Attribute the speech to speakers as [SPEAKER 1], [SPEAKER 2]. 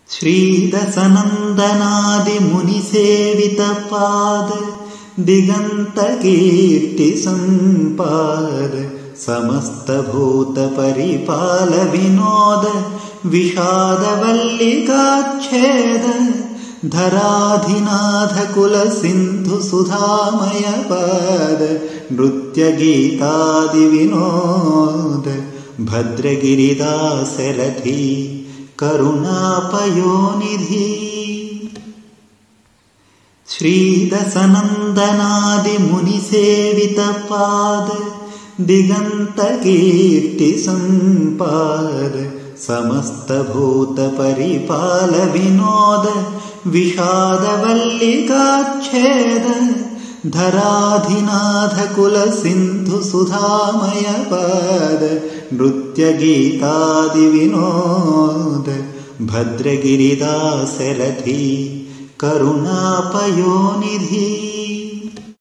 [SPEAKER 1] श्रीदसनन्दनादिमुनिसेवितपाद दिगन्तकीर्तिसम्पाद समस्तभूतपरिपाल विनोद विषादवल्लिकाच्छेद धराधिनाथ कुलसिन्धुसुधामयपाद नृत्यगीतादिविनोद भद्रगिरिदासरथी करुणापयोनिधि। श्रीदसनन्दनादिमुनिसेवितपाद दिगन्तकीर्तिसम्पाद समस्तभूतपरिपाल विनोद विषादवल्लिकाच्छेद धराधिनाथ कुलसिन्धुसुधामयपाद नृत्यगीतादिविनोद भद्रगिरिदासरथी करुणापयोनिधि।